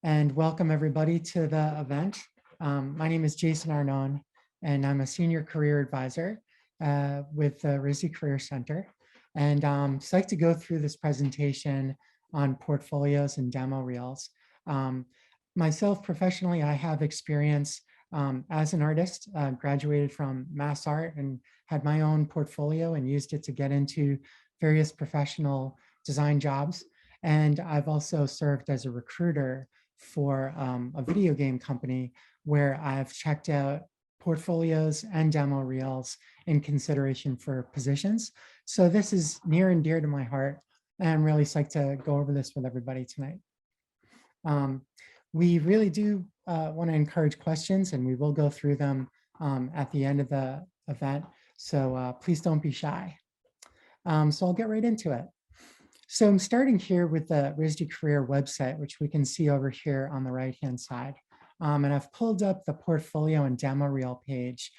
and welcome everybody to the event. My name is Jason Arnone, and I'm a senior career advisor with the RISD Career Center. And I'm psyched to go through this presentation on portfolios and demo reels. Myself, professionally, I have experience as an artist, graduated from Mass Art and had my own portfolio and used it to get into various professional design jobs. And I've also served as a recruiter for a video game company where I've checked out portfolios and demo reels in consideration for positions. So this is near and dear to my heart. And I'm really psyched to go over this with everybody tonight. We really do want to encourage questions, and we will go through them at the end of the event. So please don't be shy. So I'll get right into it. So I'm starting here with the RISD Career website, which we can see over here on the right-hand side. And I've pulled up the portfolio and demo reel page.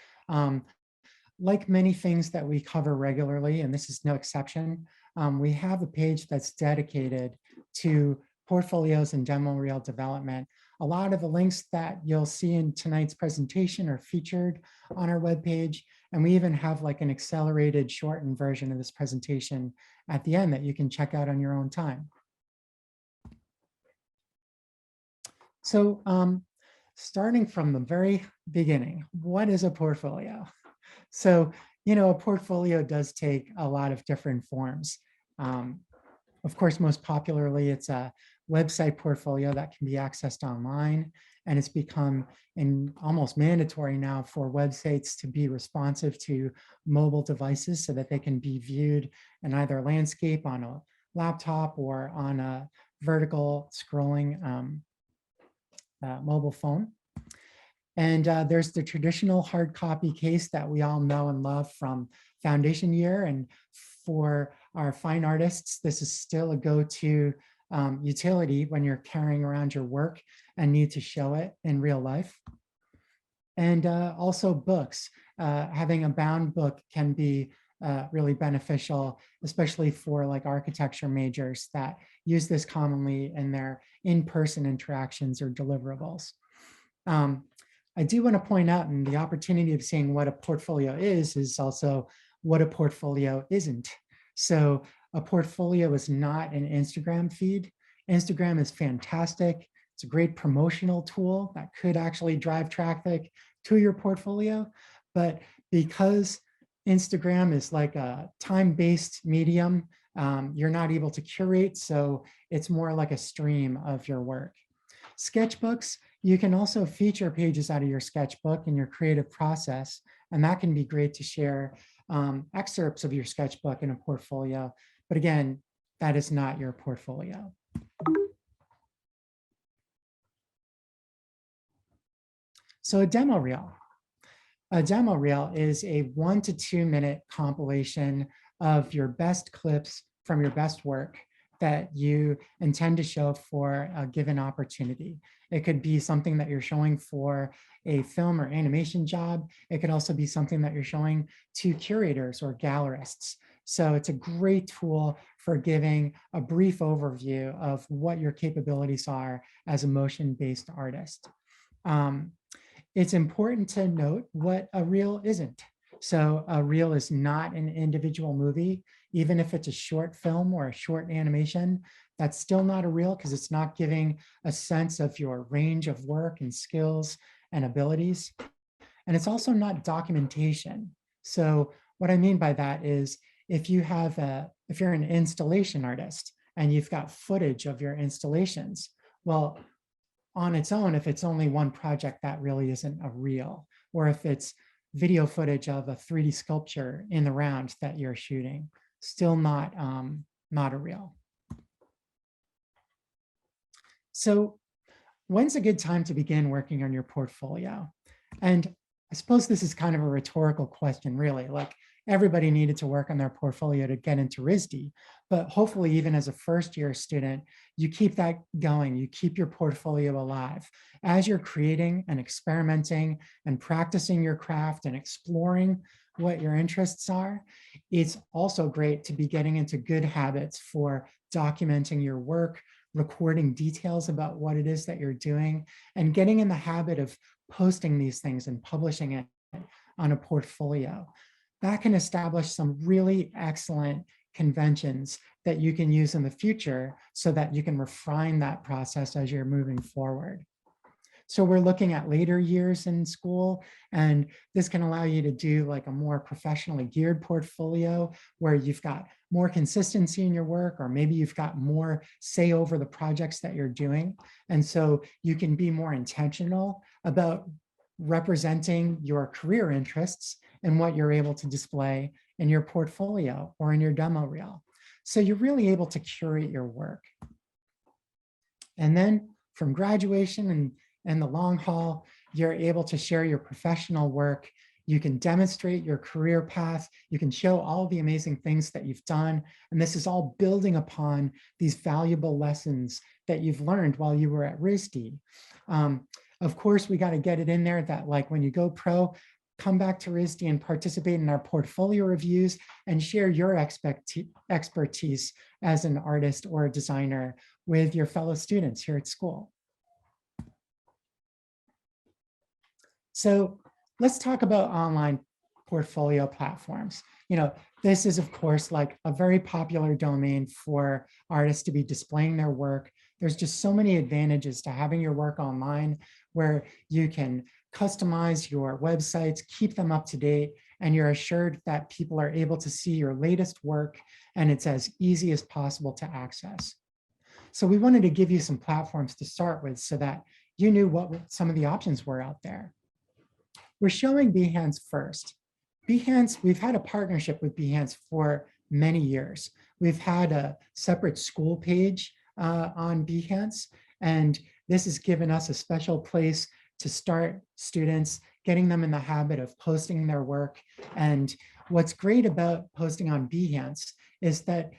Like many things that we cover regularly, and this is no exception, we have a page that's dedicated to portfolios and demo reel development. A lot of the links that you'll see in tonight's presentation are featured on our webpage, and we even have like an accelerated shortened version of this presentation at the end that you can check out on your own time. So starting from the very beginning, what is a portfolio? So, a portfolio does take a lot of different forms. Of course, most popularly, it's a website portfolio that can be accessed online, and it's become almost mandatory now for websites to be responsive to mobile devices so that they can be viewed in either landscape on a laptop or on a vertical scrolling mobile phone. And there's the traditional hard copy case that we all know and love from foundation year. And for our fine artists, this is still a go-to utility when you're carrying around your work and need to show it in real life. And also books. Having a bound book can be really beneficial, especially for like architecture majors that use this commonly in their in-person interactions or deliverables. I do want to point out, and the opportunity of seeing what a portfolio is also what a portfolio isn't. So a portfolio is not an Instagram feed. Instagram is fantastic. It's a great promotional tool that could actually drive traffic to your portfolio. But because Instagram is like a time-based medium, you're not able to curate. So it's more like a stream of your work. Sketchbooks, you can also feature pages out of your sketchbook in your creative process, and that can be great to share excerpts of your sketchbook in a portfolio. But again, that is not your portfolio. So a demo reel. A demo reel is a 1 to 2 minute compilation of your best clips from your best work that you intend to show for a given opportunity. It could be something that you're showing for a film or animation job. It could also be something that you're showing to curators or gallerists. So it's a great tool for giving a brief overview of what your capabilities are as a motion-based artist. It's important to note what a reel isn't. So a reel is not an individual movie. Even if it's a short film or a short animation, that's still not a reel because it's not giving a sense of your range of work and skills and abilities. And it's also not documentation. So what I mean by that is if you're an installation artist and you've got footage of your installations, well, on its own, if it's only one project, that really isn't a reel. Or if it's video footage of a 3D sculpture in the round that you're shooting, still not a reel. So when's a good time to begin working on your portfolio? And I suppose this is kind of a rhetorical question, really. Like everybody needed to work on their portfolio to get into RISD, but hopefully even as a first-year student, you keep that going, you keep your portfolio alive. As you're creating and experimenting and practicing your craft and exploring what your interests are, it's also great to be getting into good habits for documenting your work, recording details about what it is that you're doing, and getting in the habit of posting these things and publishing it on a portfolio. That can establish some really excellent conventions that you can use in the future so that you can refine that process as you're moving forward. So we're looking at later years in school, and this can allow you to do like a more professionally geared portfolio where you've got more consistency in your work, or maybe you've got more say over the projects that you're doing. And so you can be more intentional about representing your career interests and what you're able to display in your portfolio or in your demo reel. So you're really able to curate your work. And then from graduation and the long haul, you're able to share your professional work. You can demonstrate your career path. You can show all the amazing things that you've done. And this is all building upon these valuable lessons that you've learned while you were at RISD. Of course, we got to get it in there that like when you go pro, come back to RISD and participate in our portfolio reviews and share your expertise as an artist or a designer with your fellow students here at school. So let's talk about online portfolio platforms. You know, this is of course like a very popular domain for artists to be displaying their work. There's just so many advantages to having your work online where you can customize your websites, keep them up to date, and you're assured that people are able to see your latest work and it's as easy as possible to access. So we wanted to give you some platforms to start with so that you knew what some of the options were out there. We're showing Behance first. Behance, we've had a partnership with Behance for many years. We've had a separate school page on Behance, and this has given us a special place to start students, getting them in the habit of posting their work. And what's great about posting on Behance is that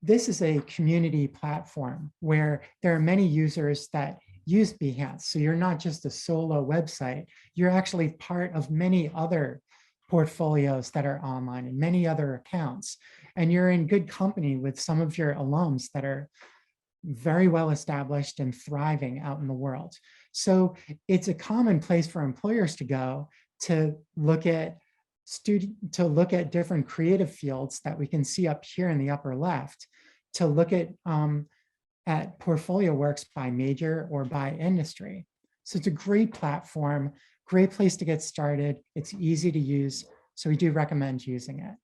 this is a community platform where there are many users that use Behance. So you're not just a solo website, you're actually part of many other portfolios that are online and many other accounts. And you're in good company with some of your alums that are very well established and thriving out in the world. So it's a common place for employers to go to look at different creative fields that we can see up here in the upper left, to look at portfolio works by major or by industry. So it's a great platform, great place to get started. It's easy to use, so we do recommend using it.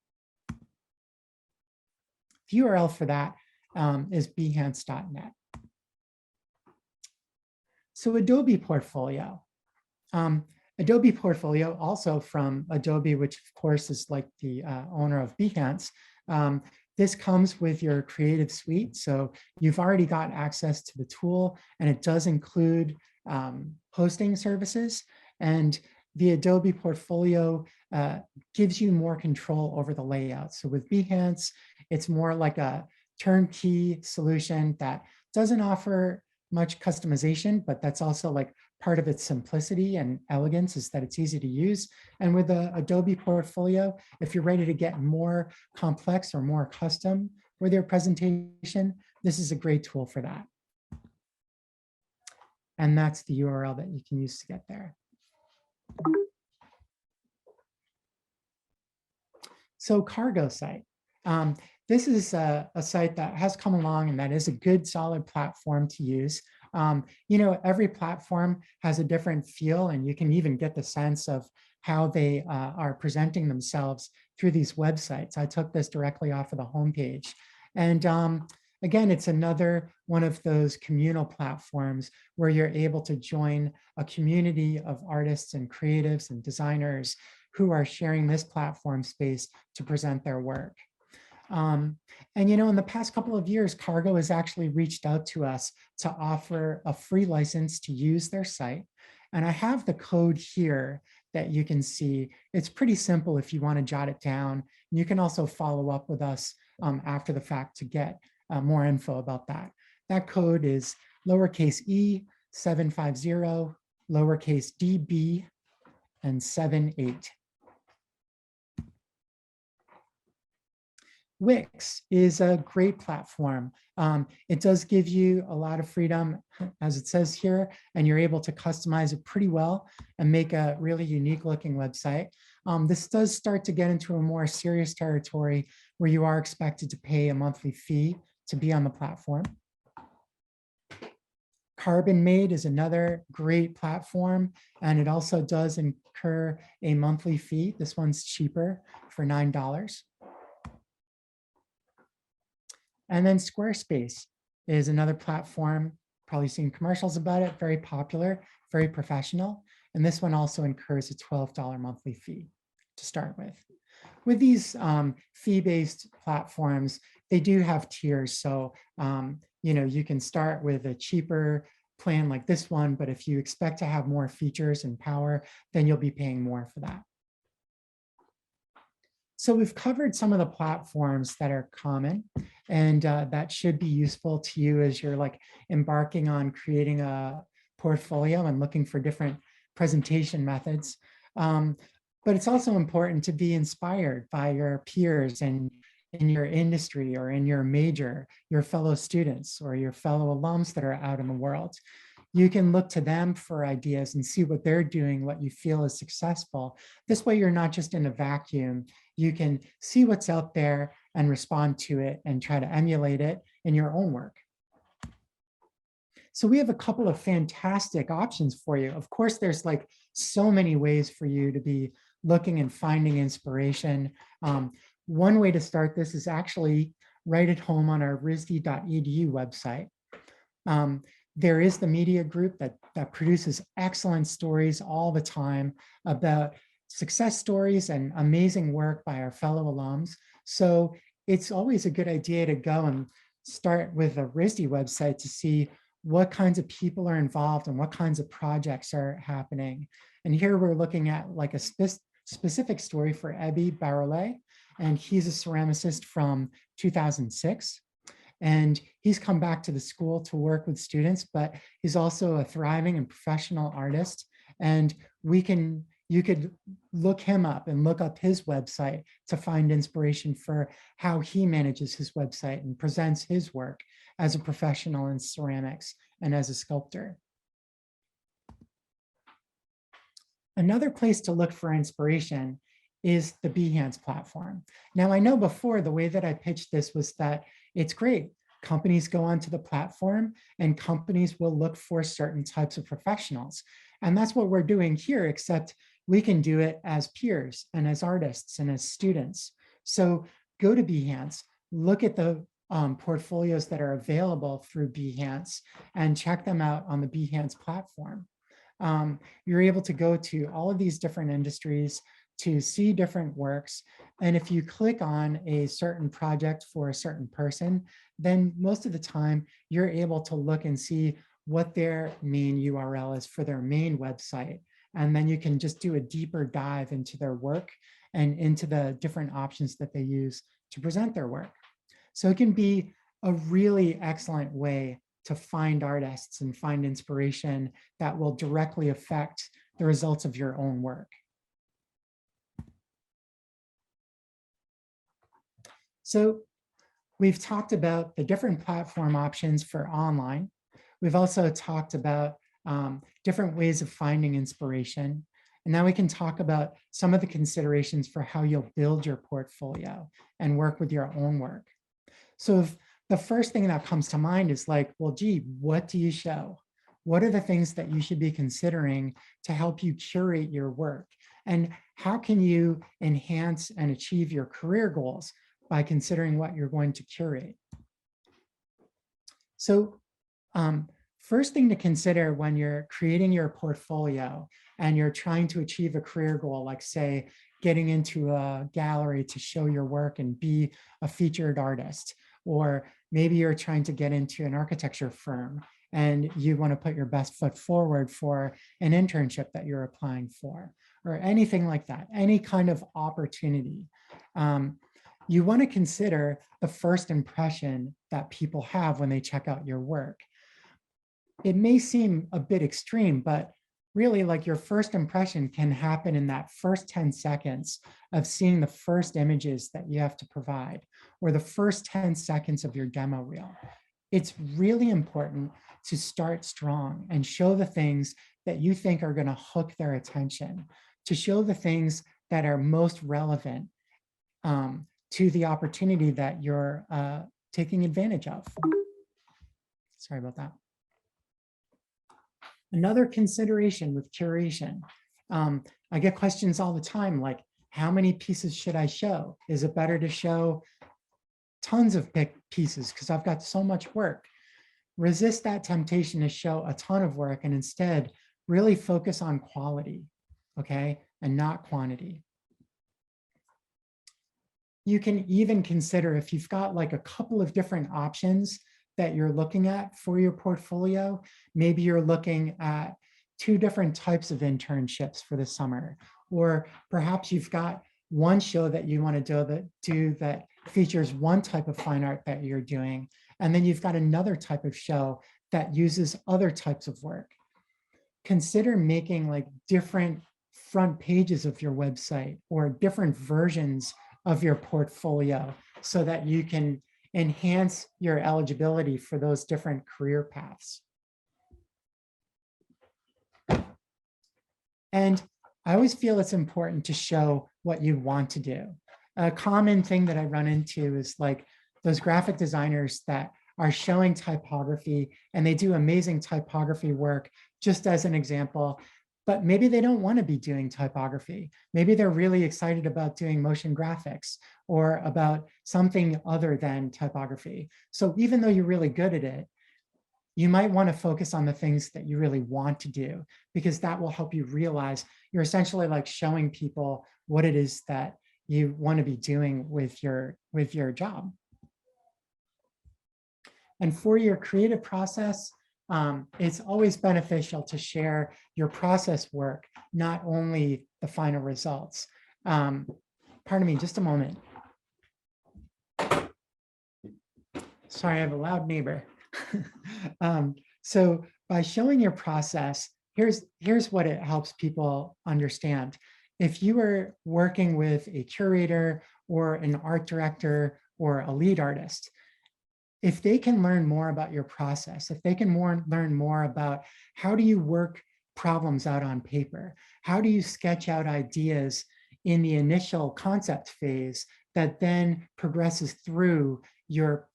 The URL for that is behance.net. So Adobe Portfolio. Adobe Portfolio, also from Adobe, which of course is like the owner of Behance. This comes with your creative suite. So you've already got access to the tool, and it does include hosting services. And the Adobe Portfolio gives you more control over the layout. So with Behance, it's more like a turnkey solution that doesn't offer much customization, but that's also like part of its simplicity and elegance is that it's easy to use. And with the Adobe Portfolio, if you're ready to get more complex or more custom with your presentation, this is a great tool for that. And that's the URL that you can use to get there. So Cargo site. This is a site that has come along and that is a good solid platform to use. You know, every platform has a different feel, and you can even get the sense of how they are presenting themselves through these websites. I took this directly off of the homepage. And again, it's another one of those communal platforms where you're able to join a community of artists and creatives and designers who are sharing this platform space to present their work. And you know, in the past couple of years, Cargo has actually reached out to us to offer a free license to use their site. And I have the code here that you can see. It's pretty simple if you want to jot it down. You can also follow up with us after the fact to get more info about that. That code is lowercase e 750, lowercase db, and 78. Wix is a great platform. It does give you a lot of freedom, as it says here, and you're able to customize it pretty well and make a really unique looking website. This does start to get into a more serious territory where you are expected to pay a monthly fee to be on the platform. Carbon Made is another great platform, and it also does incur a monthly fee. This one's cheaper for $9. And then Squarespace is another platform, probably seen commercials about it, very popular, very professional. And this one also incurs a $12 monthly fee to start with. With these fee-based platforms, they do have tiers. So, you can start with a cheaper plan like this one, but if you expect to have more features and power, then you'll be paying more for that. So we've covered some of the platforms that are common, and that should be useful to you as you're like embarking on creating a portfolio and looking for different presentation methods. But it's also important to be inspired by your peers and in your industry or in your major, your fellow students or your fellow alums that are out in the world. You can look to them for ideas and see what they're doing, what you feel is successful. This way, you're not just in a vacuum. You can see what's out there and respond to it and try to emulate it in your own work. So we have a couple of fantastic options for you. Of course, there's like so many ways for you to be looking and finding inspiration. One way to start this is actually right at home on our risd.edu website. There is the media group that produces excellent stories all the time about success stories and amazing work by our fellow alums. So it's always a good idea to go and start with a RISD website to see what kinds of people are involved and what kinds of projects are happening. And here we're looking at like a specific story for Ebi Barole, and he's a ceramicist from 2006. And he's come back to the school to work with students, but he's also a thriving and professional artist. And you could look him up and look up his website to find inspiration for how he manages his website and presents his work as a professional in ceramics and as a sculptor. Another place to look for inspiration is the Behance platform. Now, I know before the way that I pitched this was that it's great. Companies go onto the platform and companies will look for certain types of professionals. And that's what we're doing here, except we can do it as peers and as artists and as students. So go to Behance, look at the portfolios that are available through Behance and check them out on the Behance platform. You're able to go to all of these different industries to see different works. And if you click on a certain project for a certain person, then most of the time you're able to look and see what their main URL is for their main website. And then you can just do a deeper dive into their work and into the different options that they use to present their work. So it can be a really excellent way to find artists and find inspiration that will directly affect the results of your own work. So we've talked about the different platform options for online. We've also talked about different ways of finding inspiration. And now we can talk about some of the considerations for how you'll build your portfolio and work with your own work. So if the first thing that comes to mind is like, well, gee, what do you show? What are the things that you should be considering to help you curate your work? And how can you enhance and achieve your career goals by considering what you're going to curate? So first thing to consider when you're creating your portfolio and you're trying to achieve a career goal, like say, getting into a gallery to show your work and be a featured artist, or maybe you're trying to get into an architecture firm and you want to put your best foot forward for an internship that you're applying for, or anything like that, any kind of opportunity. You want to consider the first impression that people have when they check out your work. It may seem a bit extreme, but really like your first impression can happen in that first 10 seconds of seeing the first images that you have to provide, or the first 10 seconds of your demo reel. It's really important to start strong and show the things that you think are going to hook their attention, to show the things that are most relevant to the opportunity that you're taking advantage of. Sorry about that. Another consideration with curation. I get questions all the time, like, how many pieces should I show? Is it better to show tons of pieces because I've got so much work? Resist that temptation to show a ton of work and instead really focus on quality, okay, and not quantity. You can even consider, if you've got like a couple of different options that you're looking at for your portfolio, maybe you're looking at 2 different types of internships for the summer, or perhaps you've got one show that you want to do that features one type of fine art that you're doing, and then you've got another type of show that uses other types of work. Consider making like different front pages of your website or different versions of your portfolio so that you can enhance your eligibility for those different career paths. And I always feel it's important to show what you want to do. A common thing that I run into is like those graphic designers that are showing typography, and they do amazing typography work, just as an example, but maybe they don't want to be doing typography. Maybe they're really excited about doing motion graphics or about something other than typography. So even though you're really good at it, you might want to focus on the things that you really want to do, because that will help you realize you're essentially like showing people what it is that you want to be doing with your job. And for your creative process, it's always beneficial to share your process work, not only the final results. Pardon me, just a moment. Sorry, I have a loud neighbor. So by showing your process, here's what it helps people understand. If you are working with a curator or an art director or a lead artist, if they can learn more about your process, if they can learn more about how do you work problems out on paper, how do you sketch out ideas in the initial concept phase that then progresses through your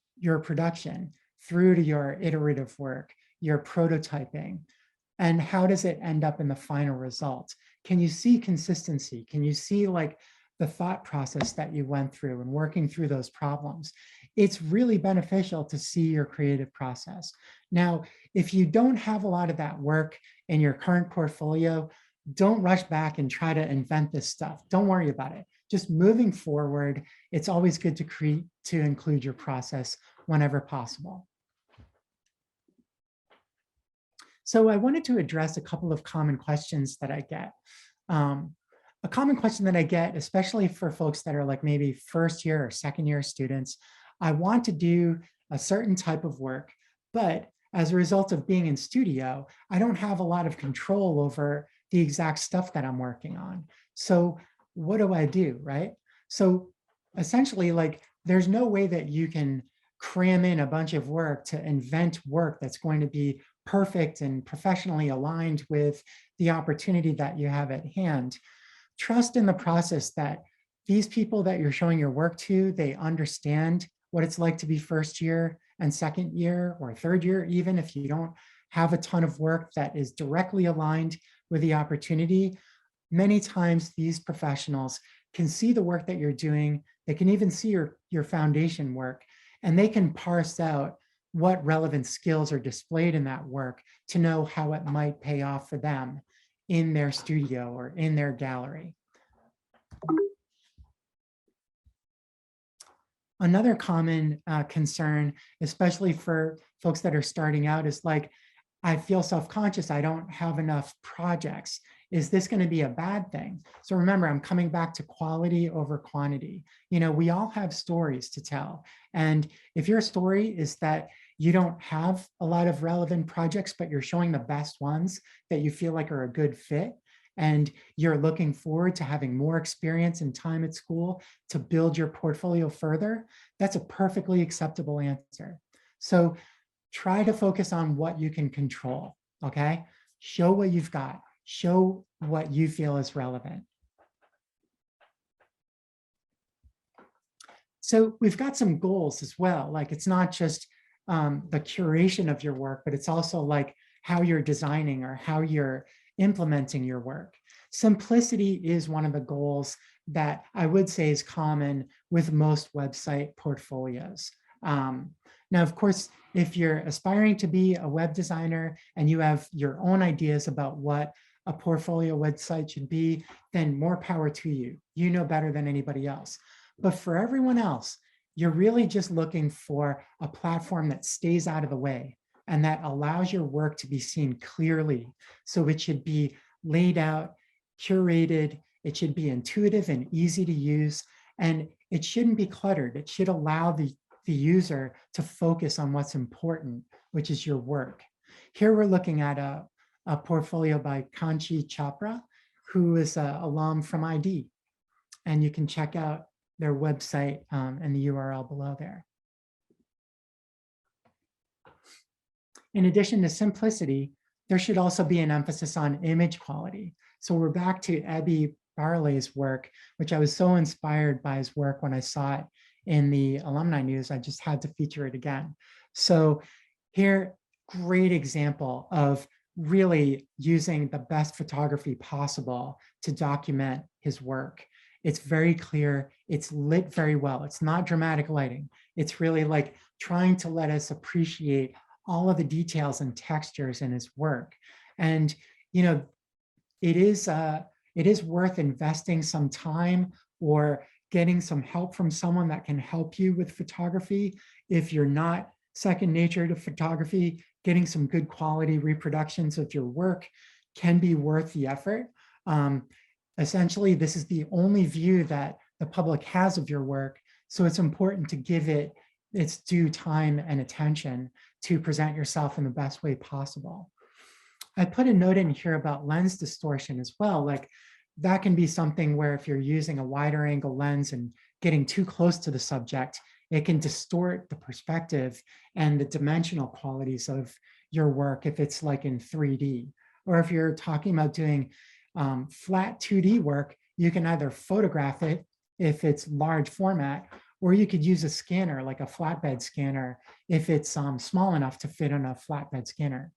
production, through to your iterative work, your prototyping, and how does it end up in the final result? Can you see consistency? Can you see like the thought process that you went through and working through those problems? It's really beneficial to see your creative process. Now, if you don't have a lot of that work in your current portfolio, don't rush back and try to invent this stuff. Don't worry about it. Just moving forward, it's always good to include your process whenever possible. So I wanted to address a couple of common questions that I get. A common question that I get, especially for folks that are like maybe first year or second year students, I want to do a certain type of work, but as a result of being in studio, I don't have a lot of control over the exact stuff that I'm working on. So what do I do, right? So essentially, like, there's no way that you can cram in a bunch of work to invent work that's going to be perfect and professionally aligned with the opportunity that you have at hand. Trust in the process that these people that you're showing your work to, they understand what it's like to be first year and second year or third year, even if you don't have a ton of work that is directly aligned with the opportunity. Many times these professionals can see the work that you're doing. They can even see your foundation work, and they can parse out what relevant skills are displayed in that work to know how it might pay off for them in their studio or in their gallery. Another common concern, especially for folks that are starting out, is like, I feel self-conscious, I don't have enough projects. Is this going to be a bad thing? So remember, I'm coming back to quality over quantity. You know, we all have stories to tell. And if your story is that you don't have a lot of relevant projects, but you're showing the best ones that you feel like are a good fit, and you're looking forward to having more experience and time at school to build your portfolio further, that's a perfectly acceptable answer. So try to focus on what you can control, okay? Show what you've got. Show what you feel is relevant. So we've got some goals as well. Like, it's not just the curation of your work, but it's also like how you're designing or how you're implementing your work. Simplicity is one of the goals that I would say is common with most website portfolios. Now, of course, if you're aspiring to be a web designer and you have your own ideas about what a portfolio website should be, then more power to you. You know better than anybody else. But for everyone else, you're really just looking for a platform that stays out of the way and that allows your work to be seen clearly. So it should be laid out, curated, it should be intuitive and easy to use, and it shouldn't be cluttered. It should allow the user to focus on what's important, which is your work. Here we're looking at a portfolio by Kanchi Chopra, who is an alum from ID. And you can check out their website and the URL below there. In addition to simplicity, there should also be an emphasis on image quality. So we're back to Abby Barley's work, which I was so inspired by his work when I saw it in the alumni news. I just had to feature it again. So here, great example of really using the best photography possible to document his work. It's very clear, it's lit very well. It's not dramatic lighting. It's really like trying to let us appreciate all of the details and textures in his work. And, you know, it is worth investing some time or getting some help from someone that can help you with photography. If you're not second nature to photography, getting some good quality reproductions of your work can be worth the effort. Essentially, this is the only view that the public has of your work, so it's important to give it its due time and attention to present yourself in the best way possible. I put a note in here about lens distortion as well. Like, that can be something where if you're using a wider angle lens and getting too close to the subject, it can distort the perspective and the dimensional qualities of your work if it's like in 3D. Or if you're talking about doing flat 2D work, you can either photograph it if it's large format, or you could use a scanner like a flatbed scanner if it's small enough to fit on a flatbed scanner.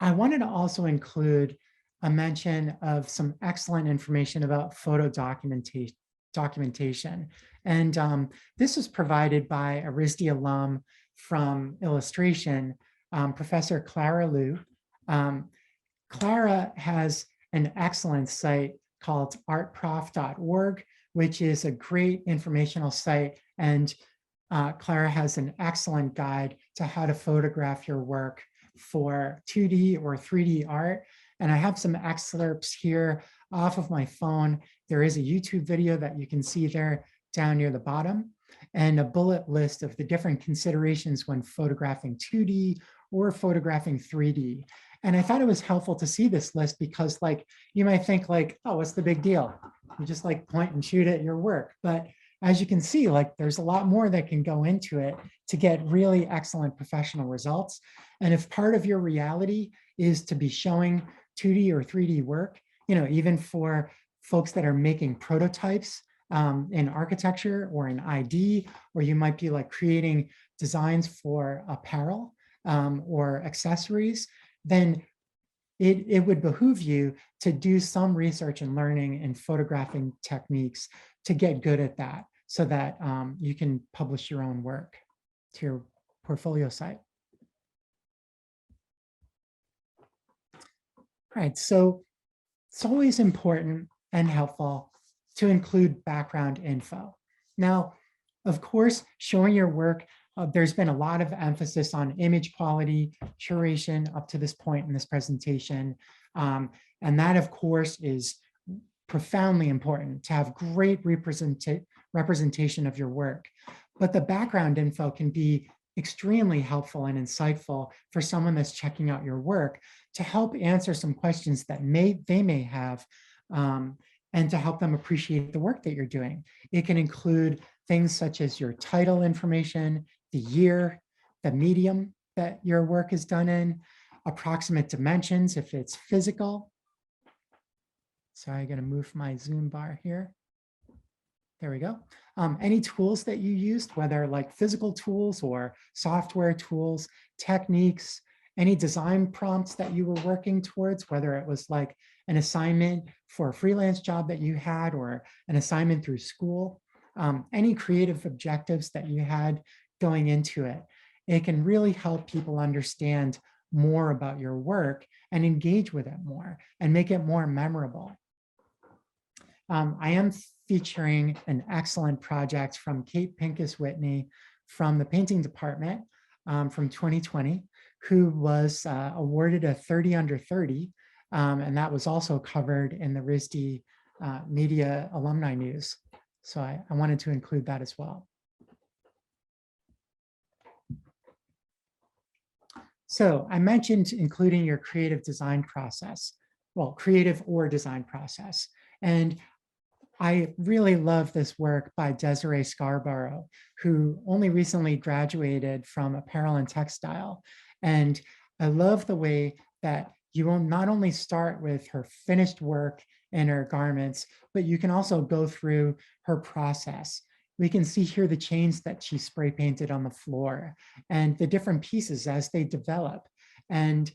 I wanted to also include a mention of some excellent information about photo documentation. And this was provided by a RISD alum from illustration, Professor Clara Liu. Clara has an excellent site called artprof.org, which is a great informational site. And Clara has an excellent guide to how to photograph your work for 2D or 3D art. And I have some excerpts here off of my phone. There is a YouTube video that you can see there down near the bottom, and a bullet list of the different considerations when photographing 2D or photographing 3D. And I thought it was helpful to see this list because, like, you might think like, oh, what's the big deal? You just like point and shoot at your work. But as you can see, like, there's a lot more that can go into it to get really excellent professional results. And if part of your reality is to be showing 2D or 3D work, you know, even for folks that are making prototypes in architecture or in ID, or you might be like creating designs for apparel or accessories, then it would behoove you to do some research and learning in photographing techniques to get good at that, so that you can publish your own work to your portfolio site. All right, so it's always important and helpful to include background info. Now, of course, showing your work, there's been a lot of emphasis on image quality, curation up to this point in this presentation. And that, of course, is profoundly important to have great representation of your work. But the background info can be extremely helpful and insightful for someone that's checking out your work to help answer some questions that they may have, and to help them appreciate the work that you're doing. It can include things such as your title information, the year, the medium that your work is done in, approximate dimensions if it's physical. Sorry, I'm going to move my Zoom bar here. There we go. Any tools that you used, whether like physical tools or software tools, techniques, any design prompts that you were working towards, whether it was like an assignment for a freelance job that you had or an assignment through school, any creative objectives that you had going into it. It can really help people understand more about your work and engage with it more and make it more memorable. I am featuring an excellent project from Kate Pincus Whitney from the painting department from 2020, who was awarded a 30 under 30. And that was also covered in the RISD Media Alumni News. So I wanted to include that as well. So I mentioned including your creative design process, well, creative or design process. And I really love this work by Desiree Scarborough, who only recently graduated from apparel and textile. And I love the way that you will not only start with her finished work and her garments, but you can also go through her process. We can see here the chains that she spray painted on the floor and the different pieces as they develop. And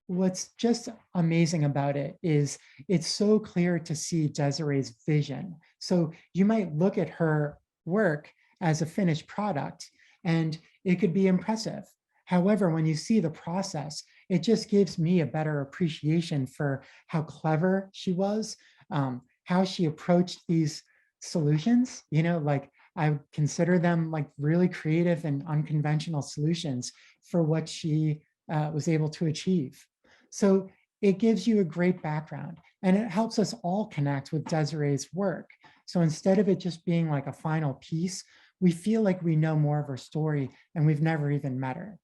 what's just amazing about it is it's so clear to see Desiree's vision. So you might look at her work as a finished product and it could be impressive. However, when you see the process, it just gives me a better appreciation for how clever she was, how she approached these solutions. You know, like I would consider them like really creative and unconventional solutions for what she was able to achieve. So it gives you a great background and it helps us all connect with Desiree's work. So instead of it just being like a final piece, we feel like we know more of her story and we've never even met her.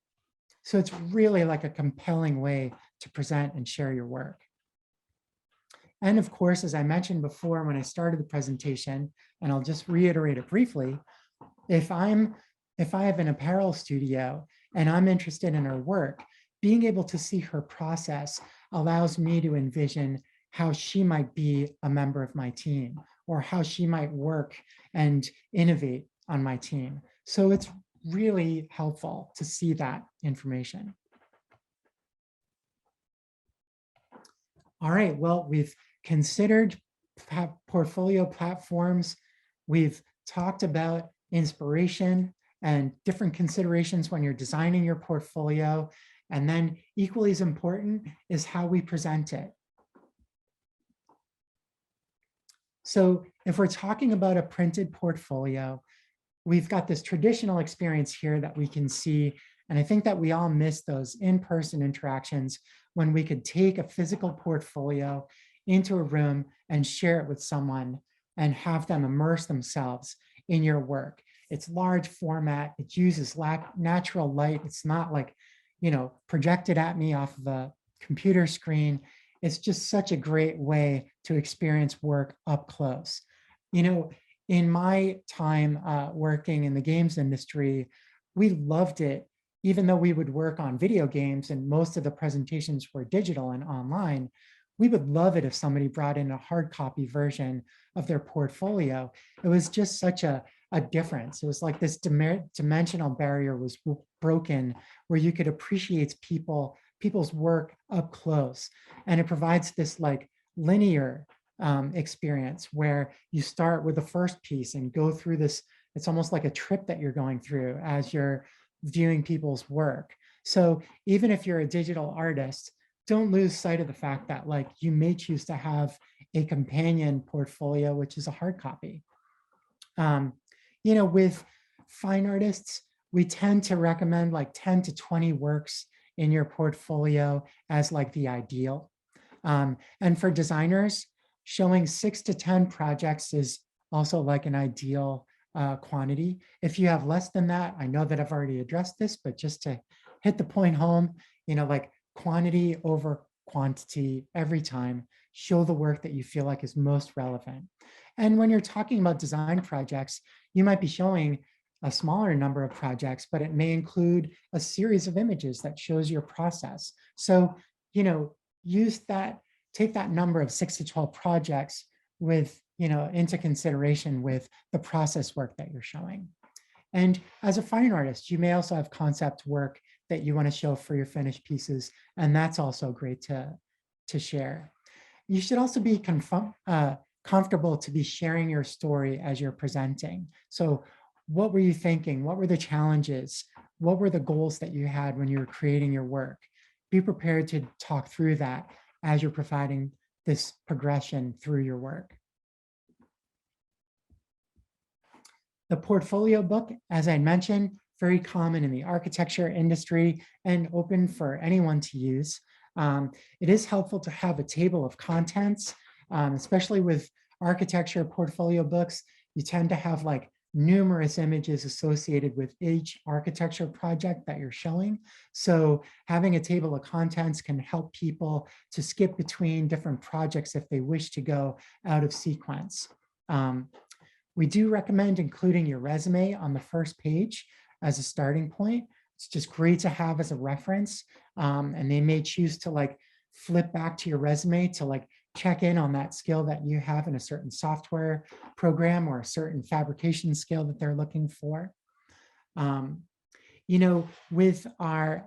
So it's really like a compelling way to present and share your work. And of course, as I mentioned before, when I started the presentation, and I'll just reiterate it briefly, if I have an apparel studio and I'm interested in her work, being able to see her process allows me to envision how she might be a member of my team or how she might work and innovate on my team. So it's really helpful to see that information. All right, well, we've considered portfolio platforms. We've talked about inspiration and different considerations when you're designing your portfolio. And then equally as important is how we present it. So if we're talking about a printed portfolio, we've got this traditional experience here that we can see. And I think that we all miss those in-person interactions when we could take a physical portfolio into a room and share it with someone and have them immerse themselves in your work. It's large format, it uses natural light. It's not like, you know, projected at me off of a computer screen. It's just such a great way to experience work up close. You know, in my time working in the games industry, we loved it, even though we would work on video games and most of the presentations were digital and online. We would love it if somebody brought in a hard copy version of their portfolio. It was just such a difference. It was like this dimensional barrier was broken where you could appreciate people's work up close. And it provides this like linear experience where you start with the first piece and go through this. It's almost like a trip that you're going through as you're viewing people's work. So even if you're a digital artist, don't lose sight of the fact that like you may choose to have a companion portfolio, which is a hard copy. You know, with fine artists, we tend to recommend like 10 to 20 works in your portfolio as like the ideal. And for designers, showing 6 to 10 projects is also like an ideal quantity. If you have less than that, I know that I've already addressed this, but just to hit the point home, like quantity over quantity every time. Show the work that you feel like is most relevant. And when you're talking about design projects, you might be showing a smaller number of projects, but it may include a series of images that shows your process. So, use that, take that number of 6 to 12 projects with, into consideration with the process work that you're showing. And as a fine artist, you may also have concept work that you want to show for your finished pieces, and that's also great to share. You should also be comfortable to be sharing your story as you're presenting. So what were you thinking? What were the challenges? What were the goals that you had when you were creating your work? Be prepared to talk through that as you're providing this progression through your work. The portfolio book, as I mentioned, very common in the architecture industry and open for anyone to use. It is helpful to have a table of contents, especially with architecture portfolio books. You tend to have like numerous images associated with each architecture project that you're showing. So having a table of contents can help people to skip between different projects if they wish to go out of sequence. We do recommend including your resume on the first page as a starting point. It's just great to have as a reference. And they may choose to like flip back to your resume to like check in on that skill that you have in a certain software program or a certain fabrication skill that they're looking for. With our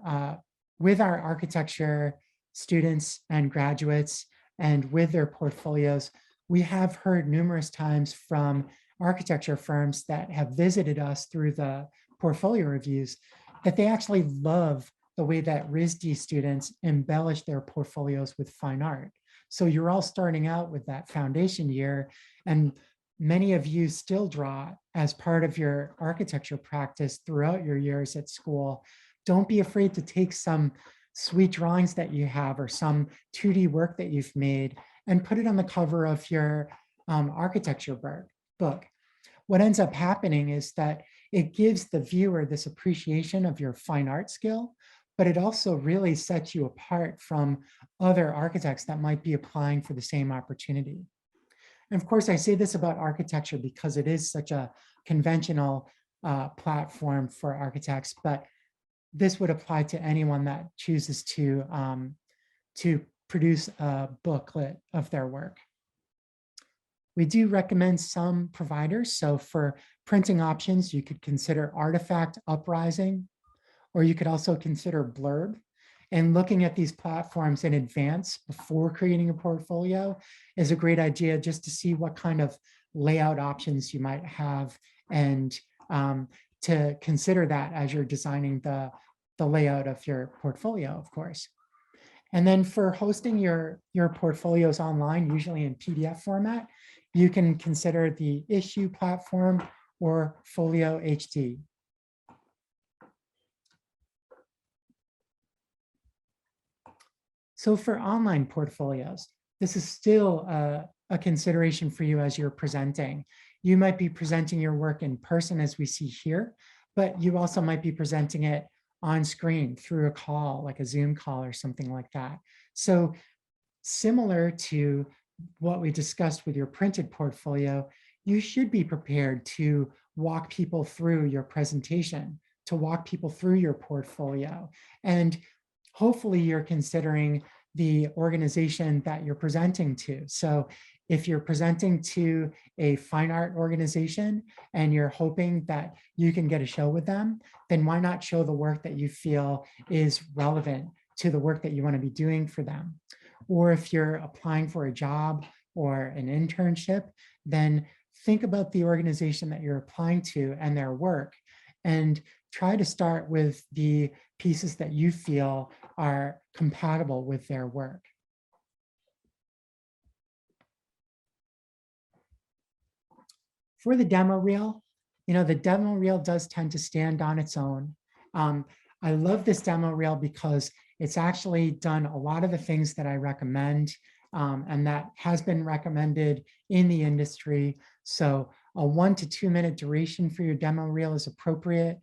architecture students and graduates and with their portfolios, we have heard numerous times from architecture firms that have visited us through the portfolio reviews that they actually love the way that RISD students embellish their portfolios with fine art. So you're all starting out with that foundation year, and many of you still draw as part of your architecture practice throughout your years at school. Don't be afraid to take some sweet drawings that you have or some 2D work that you've made and put it on the cover of your architecture book. What ends up happening is that it gives the viewer this appreciation of your fine art skill, but it also really sets you apart from other architects that might be applying for the same opportunity. And of course, I say this about architecture because it is such a conventional platform for architects, but this would apply to anyone that chooses to produce a booklet of their work. We do recommend some providers. So for printing options, you could consider Artifact, Uprising, or you could also consider Blurb. And looking at these platforms in advance before creating a portfolio is a great idea just to see what kind of layout options you might have and to consider that as you're designing the layout of your portfolio, of course. And then for hosting your portfolios online, usually in PDF format, you can consider the Issue platform or Folio HD. So for online portfolios, this is still a consideration for you as you're presenting. You might be presenting your work in person as we see here, but you also might be presenting it on screen through a call, like a Zoom call or something like that. So similar to what we discussed with your printed portfolio, you should be prepared to walk people through your presentation, to walk people through your portfolio. And hopefully you're considering the organization that you're presenting to. So if you're presenting to a fine art organization and you're hoping that you can get a show with them, then why not show the work that you feel is relevant to the work that you want to be doing for them? Or if you're applying for a job or an internship, then think about the organization that you're applying to and their work, and try to start with the pieces that you feel are compatible with their work. For the demo reel, the demo reel does tend to stand on its own. I love this demo reel because it's actually done a lot of the things that I recommend, and that has been recommended in the industry. So A 1 to 2 minute duration for your demo reel is appropriate.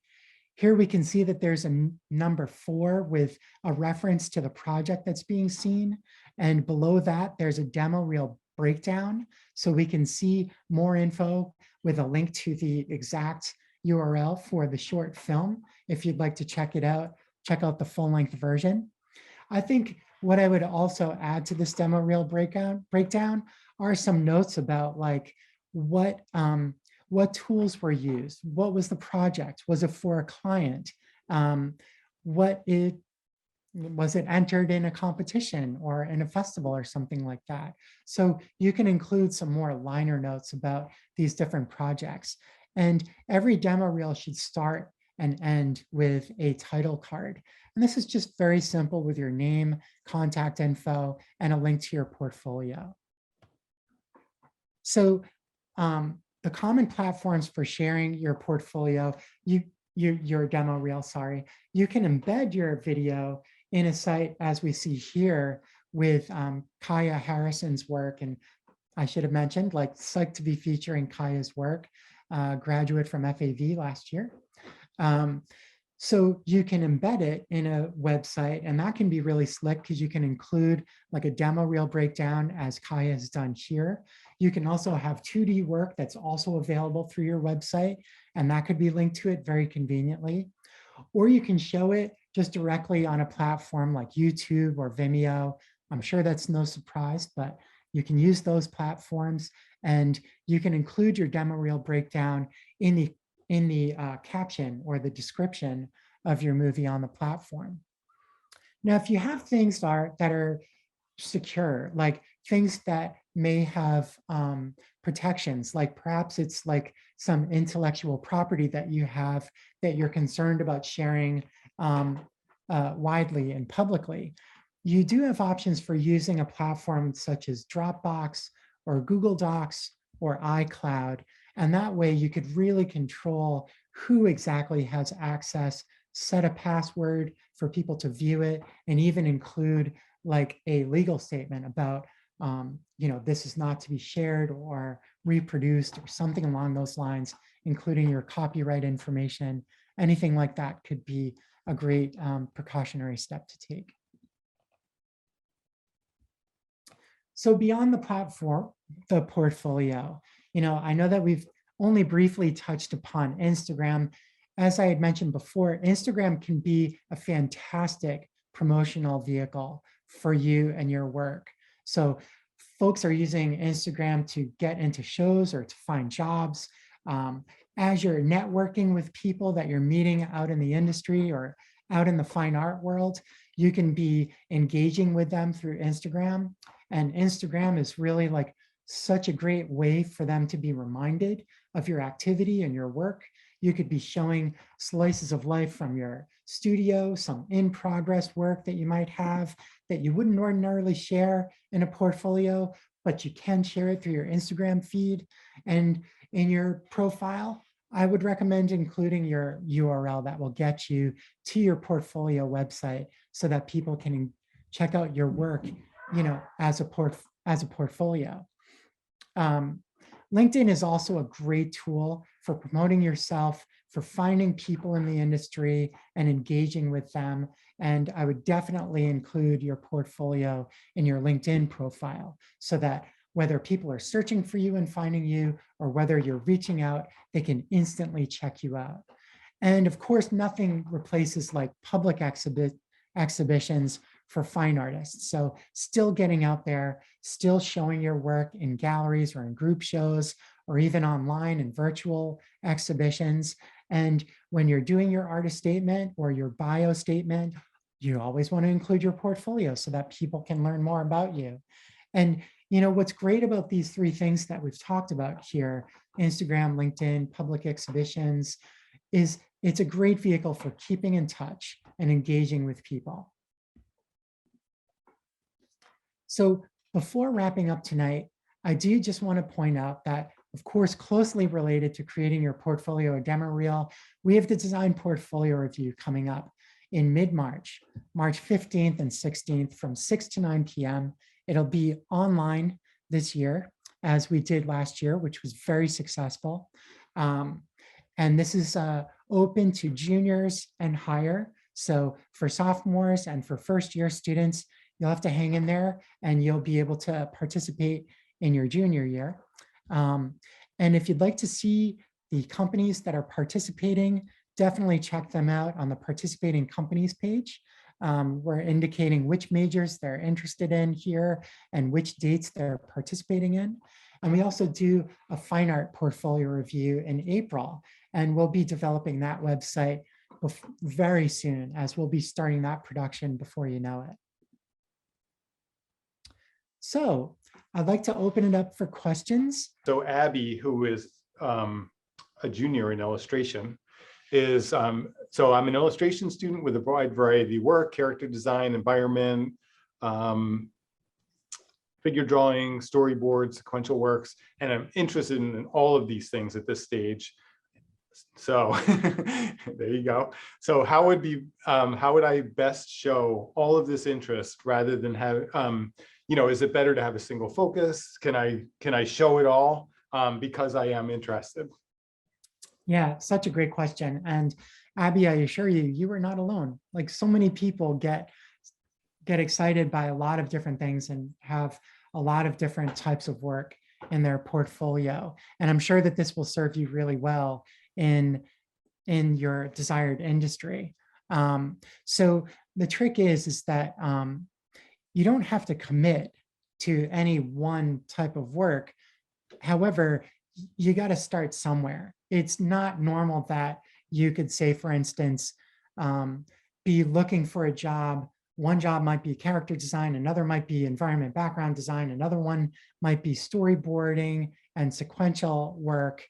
Here we can see that there's a number 4 with a reference to the project that's being seen. And below that, there's a demo reel breakdown. So we can see more info with a link to the exact URL for the short film. If you'd like to check it out, check out the full length version. I think what I would also add to this demo reel breakdown are some notes about like what tools were used, what was the project, was it for a client, was it entered in a competition or in a festival or something like that. So you can include some more liner notes about these different projects. And every demo reel should start and end with a title card. And this is just very simple with your name, contact info, and a link to your portfolio. So the common platforms for sharing your portfolio, your demo reel, sorry, you can embed your video in a site as we see here with Kaya Harrison's work. And I should have mentioned, like, psyched to be featuring Kaya's work, graduate from FAV last year. So you can embed it in a website, and that can be really slick because you can include like a demo reel breakdown as Kaya has done here. You can also have 2D work that's also available through your website, and that could be linked to it very conveniently. Or you can show it just directly on a platform like YouTube or Vimeo. I'm sure that's no surprise, but you can use those platforms, and you can include your demo reel breakdown in the caption or the description of your movie on the platform. Now, if you have things that are secure, like things that may have protections, like perhaps it's like some intellectual property that you have that you're concerned about sharing widely and publicly, you do have options for using a platform such as Dropbox or Google Docs or iCloud. And that way you could really control who exactly has access, set a password for people to view it, and even include like a legal statement about, this is not to be shared or reproduced or something along those lines, including your copyright information. Anything like that could be a great precautionary step to take. So beyond the platform, the portfolio, I know that we've only briefly touched upon Instagram. As I had mentioned before, Instagram can be a fantastic promotional vehicle for you and your work. So folks are using Instagram to get into shows or to find jobs. As you're networking with people that you're meeting out in the industry or out in the fine art world, you can be engaging with them through Instagram. And Instagram is really like such a great way for them to be reminded of your activity and your work. You could be showing slices of life from your studio, some in-progress work that you might have that you wouldn't ordinarily share in a portfolio, but you can share it through your Instagram feed. And in your profile, I would recommend including your URL that will get you to your portfolio website so that people can check out your work, as a portfolio. LinkedIn is also a great tool for promoting yourself, for finding people in the industry and engaging with them. And I would definitely include your portfolio in your LinkedIn profile so that whether people are searching for you and finding you, or whether you're reaching out, they can instantly check you out. And of course, nothing replaces like public exhibitions for fine artists. So still getting out there, still showing your work in galleries or in group shows, or even online and virtual exhibitions. And when you're doing your artist statement or your bio statement, you always want to include your portfolio so that people can learn more about you. And what's great about these three things that we've talked about here, Instagram, LinkedIn, public exhibitions, is it's a great vehicle for keeping in touch and engaging with people. So before wrapping up tonight, I do just want to point out that, of course, closely related to creating your portfolio or demo reel, we have the design portfolio review coming up in mid-March, March 15th and 16th from 6 to 9 p.m. It'll be online this year as we did last year, which was very successful. And this is open to juniors and higher. So for sophomores and for first year students, you'll have to hang in there and you'll be able to participate in your junior year. And if you'd like to see the companies that are participating, definitely check them out on the participating companies page. We're indicating which majors they're interested in here and which dates they're participating in. And we also do a fine art portfolio review in April, and we'll be developing that website very soon, as we'll be starting that production before you know it. So I'd like to open it up for questions. So Abby, who is a junior in illustration, is so I'm an illustration student with a wide variety of work, character design, environment, figure drawing, storyboard, sequential works, and I'm interested in all of these things at this stage. So there you go. So how would I best show all of this interest rather than have, is it better to have a single focus? Can I show it all because I am interested? Yeah, such a great question. And Abby, I assure you, you are not alone. Like, so many people get excited by a lot of different things and have a lot of different types of work in their portfolio. And I'm sure that this will serve you really well in your desired industry. So the trick is that you don't have to commit to any one type of work. However, you got to start somewhere. It's not normal that you could say, for instance, be looking for a job. One job might be character design, another might be environment background design, another one might be storyboarding and sequential work.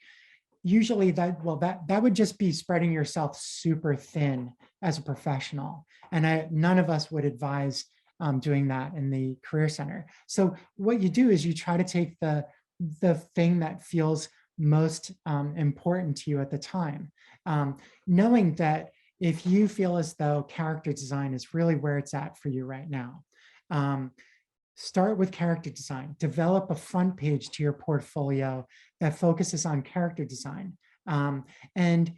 Usually that would just be spreading yourself super thin as a professional. And none of us would advise doing that in the Career Center. So what you do is you try to take the thing that feels most important to you at the time, knowing that if you feel as though character design is really where it's at for you right now, start with character design. Develop a front page to your portfolio that focuses on character design, and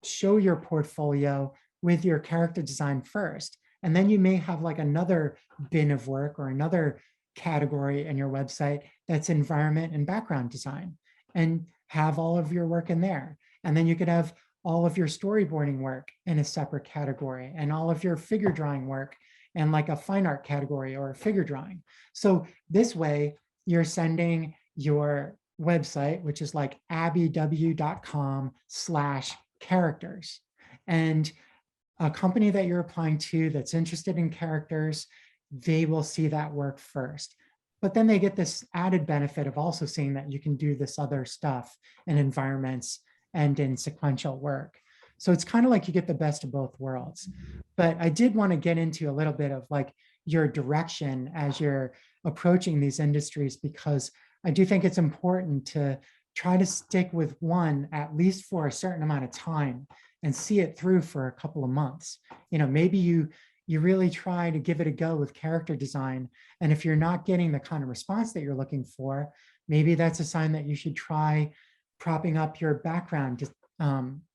show your portfolio with your character design first. And then you may have like another bin of work or another category in your website that's environment and background design, and have all of your work in there. And then you could have all of your storyboarding work in a separate category, and all of your figure drawing work and like a fine art category or a figure drawing. So this way you're sending your website, which is like abbyw.com/characters, and a company that you're applying to that's interested in characters, they will see that work first. But then they get this added benefit of also seeing that you can do this other stuff in environments and in sequential work. So it's kind of like you get the best of both worlds. But I did want to get into a little bit of like your direction as you're approaching these industries, because I do think it's important to try to stick with one at least for a certain amount of time and see it through for a couple of months. Maybe you really try to give it a go with character design. And if you're not getting the kind of response that you're looking for, maybe that's a sign that you should try propping up your background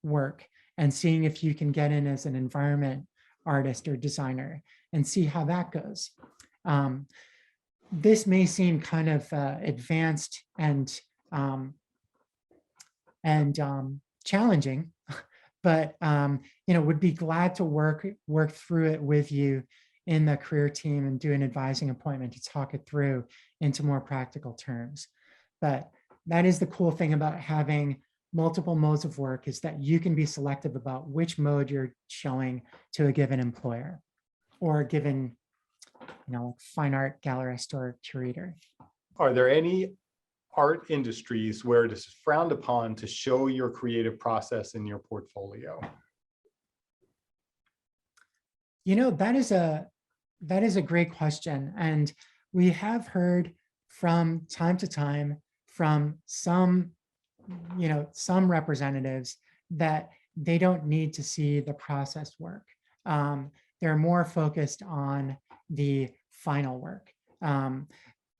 work and seeing if you can get in as an environment artist or designer and see how that goes. This may seem kind of advanced and challenging, but would be glad to work through it with you in the career team and do an advising appointment to talk it through into more practical terms. But that is the cool thing about having multiple modes of work, is that you can be selective about which mode you're showing to a given employer or a given, fine art gallerist or curator. Are there any art industries where it is frowned upon to show your creative process in your portfolio? That is a great question. And we have heard from time to time from some representatives that they don't need to see the process work. They're more focused on the final work.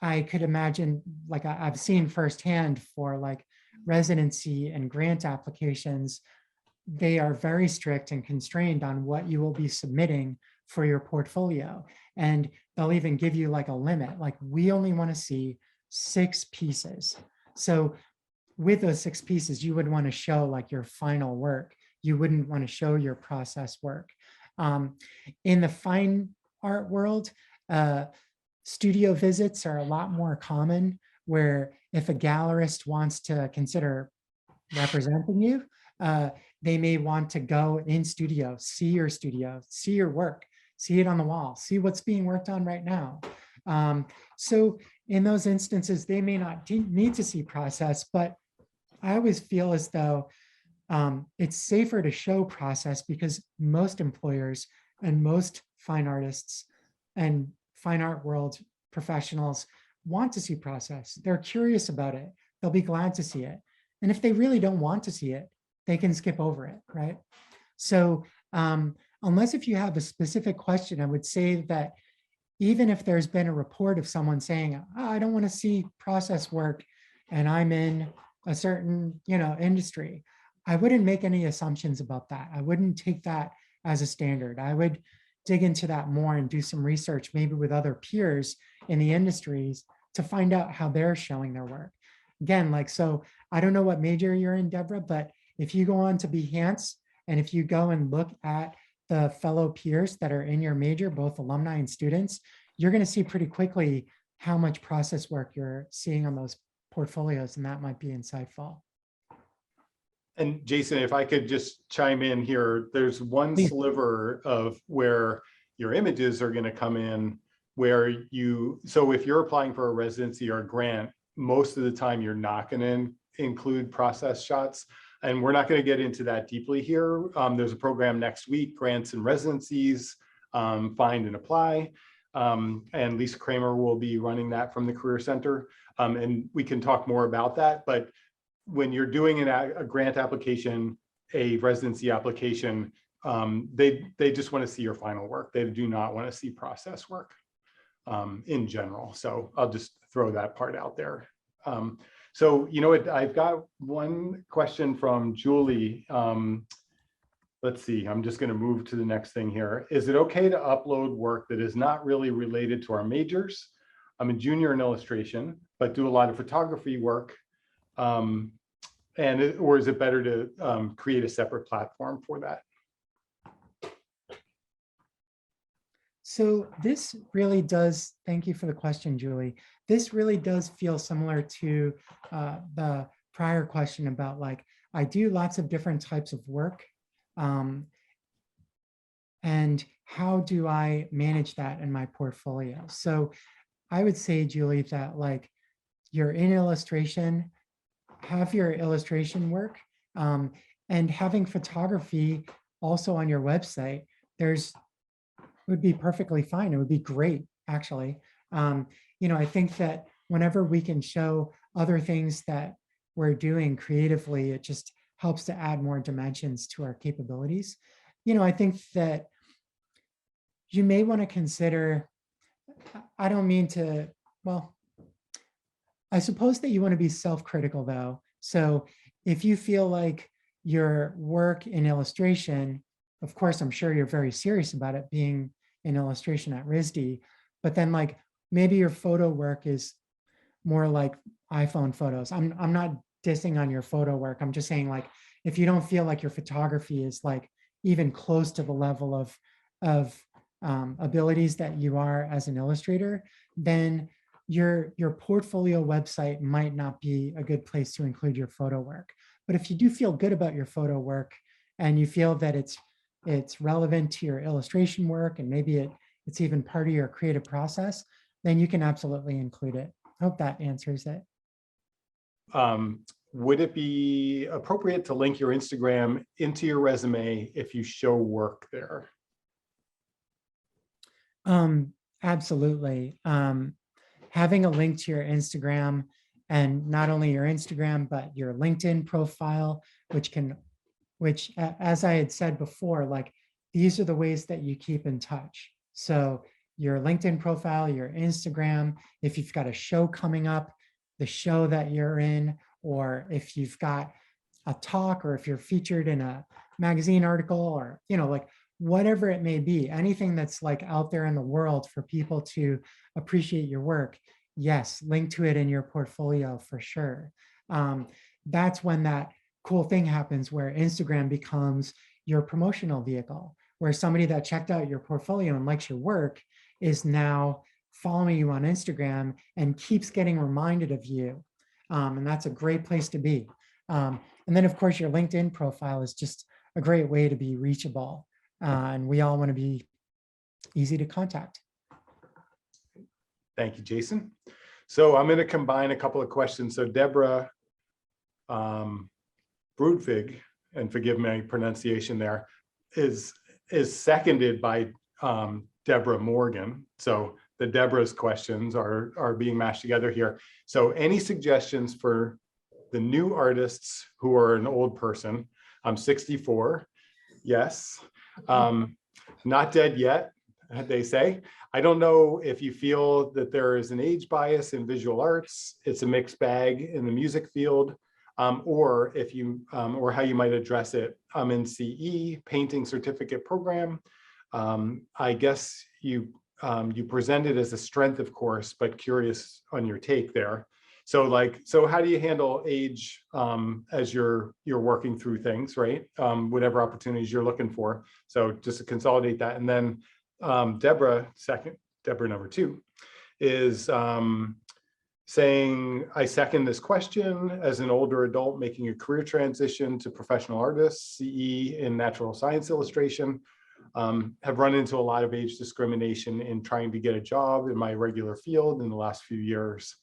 I could imagine, like I've seen firsthand for like residency and grant applications, they are very strict and constrained on what you will be submitting for your portfolio. And they'll even give you like a limit, like we only want to see 6 pieces. So with those 6 pieces, you would want to show like your final work. You wouldn't want to show your process work. In the fine art world, studio visits are a lot more common, where if a gallerist wants to consider representing you, they may want to go in studio, see your work, see it on the wall, see what's being worked on right now. So in those instances, they may not need to see process, but I always feel as though it's safer to show process, because most employers and most fine artists and fine art world professionals want to see process. They're curious about it. They'll be glad to see it. And if they really don't want to see it, they can skip over it, right? So unless if you have a specific question, I would say that even if there's been a report of someone saying, oh, I don't want to see process work and I'm in a certain, industry, I wouldn't make any assumptions about that. I wouldn't take that as a standard. I would dig into that more and do some research, maybe with other peers in the industries, to find out how they're showing their work. Again, like, so I don't know what major you're in, Deborah, but if you go on to Behance and if you go and look at the fellow peers that are in your major, both alumni and students, you're going to see pretty quickly how much process work you're seeing on those portfolios, and that might be insightful. And Jason, if I could just chime in here, there's one sliver of where your images are going to come in, where so if you're applying for a residency or a grant, most of the time you're not going to include process shots. And we're not going to get into that deeply here. There's a program next week, Grants and Residencies, Find and Apply. And Lisa Kramer will be running that from the Career Center. And we can talk more about that. But when you're doing a grant application, a residency application, they just want to see your final work. They do not want to see process work in general. So I'll just throw that part out there. So, I've got one question from Julie. Let's see, I'm just going to move to the next thing here. Is it okay to upload work that is not really related to our majors? I'm a junior in illustration, but do a lot of photography work. Or is it better to create a separate platform for that? So this really does, thank you for the question, Julie. This really does feel similar to the prior question about, like, I do lots of different types of work. And how do I manage that in my portfolio? So I would say, Julie, that like you're in illustration, have your illustration work, and having photography also on your website, would be perfectly fine. It would be great, actually. I think that whenever we can show other things that we're doing creatively, it just helps to add more dimensions to our capabilities. I think that you may want to consider, I don't mean to, well, I suppose that you want to be self-critical though. So if you feel like your work in illustration, of course, I'm sure you're very serious about it being in illustration at RISD, but then like maybe your photo work is more like iPhone photos. I'm not dissing on your photo work. I'm just saying, like, if you don't feel like your photography is like even close to the level of abilities that you are as an illustrator, then your portfolio website might not be a good place to include your photo work. But if you do feel good about your photo work and you feel that it's relevant to your illustration work, and maybe it's even part of your creative process, then you can absolutely include it. I hope that answers it. Would it be appropriate to link your Instagram into your resume if you show work there? Absolutely. Having a link to your Instagram, and not only your Instagram, but your LinkedIn profile, which as I had said before, like, these are the ways that you keep in touch. So your LinkedIn profile, your Instagram, if you've got a show coming up, the show that you're in, or if you've got a talk, or if you're featured in a magazine article, or, like whatever it may be, anything that's like out there in the world for people to appreciate your work, yes, link to it in your portfolio for sure. That's when that cool thing happens where Instagram becomes your promotional vehicle, where somebody that checked out your portfolio and likes your work is now following you on Instagram and keeps getting reminded of you. And that's a great place to be. And then, of course, your LinkedIn profile is just a great way to be reachable. And we all want to be easy to contact. Thank you, Jason. So I'm going to combine a couple of questions. So Deborah Brudvig, and forgive my pronunciation there, is seconded by Deborah Morgan. So the Deborah's questions are being mashed together here. So any suggestions for the new artists who are an old person? I'm 64. Yes. Not dead yet, they say. I don't know if you feel that there is an age bias in visual arts. It's a mixed bag in the music field, or if you or how you might address it. I'm in CE, painting certificate program. I guess you present it as a strength, of course, but curious on your take there. So how do you handle age as you're working through things, right? Whatever opportunities you're looking for. So just to consolidate that. And then Deborah number 2 is saying, I second this question. As an older adult making a career transition to professional artist, CE in natural science illustration, have run into a lot of age discrimination in trying to get a job in my regular field in the last few years.